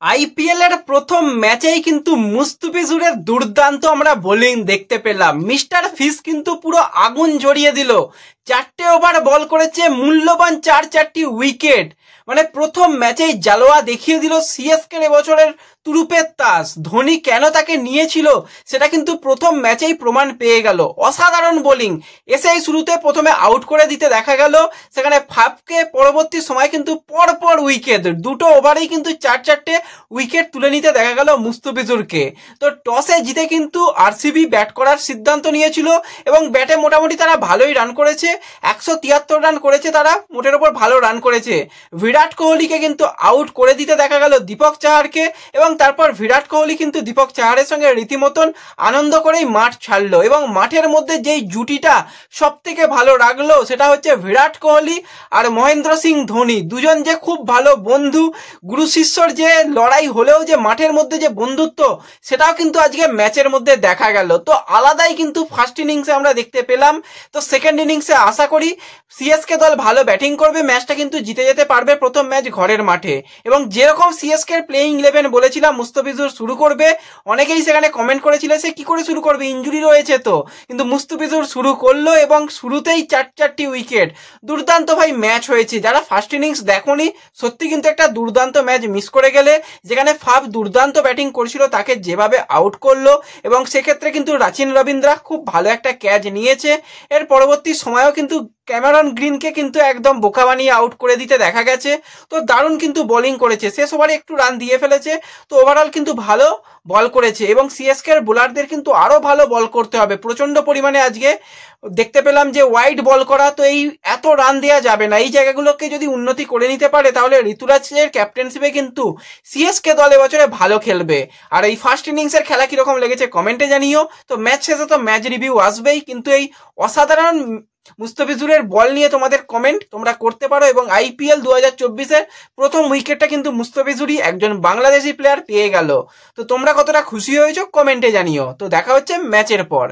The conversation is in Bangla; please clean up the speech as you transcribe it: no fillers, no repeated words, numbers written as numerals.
আইপিএল এর প্রথম ম্যাচেই কিন্তু মুস্তাফিজুরের দুর্দান্ত আমরা বোলিং দেখতে পেলাম। মিস্টার ফিস কিন্তু পুরো আগুন ঝরিয়ে দিল। 4টে ওভার বল করেছে, মূল্যবান 4টি উইকেট। মানে প্রথম ম্যাচেই জালোয়া দেখিয়ে দিল সিএসকে এবছরের তুরুপের তাস। ধোনি কেন তাকে নিয়েছিল সেটা কিন্তু প্রথম ম্যাচেই প্রমাণ পেয়ে গেল। অসাধারণ বোলিং, এসেই শুরুতে প্রথমে আউট করে দিতে দেখা গেল। সেখানে ফাফকে পরবর্তী সময় কিন্তু পরপর উইকেট, দুটো ওভারেই কিন্তু 4 উইকেট তুলে নিতে দেখা গেল মুস্তাফিজুরকে। তো টসে জিতে কিন্তু আরসিবি ব্যাট করার সিদ্ধান্ত নিয়েছিল এবং ব্যাটে মোটামুটি তারা ভালোই রান করেছে। 173 রান করেছে তারা, মোটের ওপর ভালো রান করেছে। বিরাট কোহলিকে কিন্তু আউট করে দিতে দেখা গেল দীপক চাহারকে, এবং তারপর বিরাট কোহলি কিন্তু দীপক চাহারের সঙ্গে রীতিমতন আনন্দ করেই মাঠ ছাড়লো। এবং মাঠের মধ্যে যেই জুটিটা সব থেকে ভালো লাগলো সেটা হচ্ছে বিরাট কোহলি আর মহেন্দ্র সিং ধোনি। দুজন যে খুব ভালো বন্ধু, গুরু শিষ্যর যে লড়াই হলেও যে মাঠের মধ্যে যে বন্ধুত্ব, সেটাও কিন্তু আজকে ম্যাচের মধ্যে দেখা গেল। তো আলাদাই কিন্তু ফার্স্ট ইনিংসে আমরা দেখতে পেলাম। তো সেকেন্ড ইনিংসে আশা করি সিএসকে দল ভালো ব্যাটিং করবে, ম্যাচটা কিন্তু জিতে যেতে পারবে। প্রথম ম্যাচ ঘরের মাঠে, এবং যেরকম সিএসকে প্লেইং 11 বলেছিলাম মুস্তাফিজুর শুরু করবে, অনেকেই সেখানে কমেন্ট করেছিল সে কি করে শুরু করবে, ইনজুরি রয়েছে তো। কিন্তু মুস্তাফিজুর শুরু করলো এবং শুরুতেই 4টি উইকেট। দুর্দান্ত ভাই ম্যাচ হয়েছে। যারা ফার্স্ট ইনিংস দেখোনি, সত্যি কিন্তু একটা দুর্দান্ত ম্যাচ মিস করে গেলে। যেখানে ফাফ দুর্দান্ত ব্যাটিং করছিল, তাকে যেভাবে আউট করলো, এবং সেক্ষেত্রে কিন্তু রাচিন রবীন্দ্রা খুব ভালো একটা ক্যাচ নিয়েছে। এর পরবর্তী সময়েও কিন্তু ক্যামেরন গ্রিনকে কিন্তু একদম বোকা বানিয়ে আউট করে দিতে দেখা গেছে। তো দারুণ কিন্তু বোলিং করেছে, শেষ ওভারে একটু রান দিয়ে ফেলেছে। তো ওভারঅল কিন্তু ভালো বল করেছে, এবং সিএসকে এর বোলারদের কিন্তু আরো ভালো বল করতে হবে প্রচন্ড পরিমাণে। আজকে দেখতে পেলাম যে ওয়াইড বল করা, তো এই এত রান দেওয়া যাবে না। এই জায়গাগুলোকে যদি উন্নতি করে নিতে পারে, তাহলে ঋতুরাজের ক্যাপ্টেনশিপে কিন্তু সিএসকে দল এবছরে ভালো খেলবে। আর এই ফার্স্ট ইনিংসের খেলা কিরকম লেগেছে কমেন্টে জানিও। তো ম্যাচ শেষে তো ম্যাচ রিভিউ আসবেই, কিন্তু এই অসাধারণ মুস্তাফিজুরের বল নিয়ে তোমাদের কমেন্ট তোমরা করতে পারো। এবং আইপিএল 2024-এর প্রথম উইকেটটা কিন্তু মুস্তাফিজুরই, একজন বাংলাদেশি প্লেয়ার, পেয়ে গেল। তো তোমরা কতটা খুশি হয়েছো কমেন্টে জানিও। তো দেখা হচ্ছে ম্যাচের পর।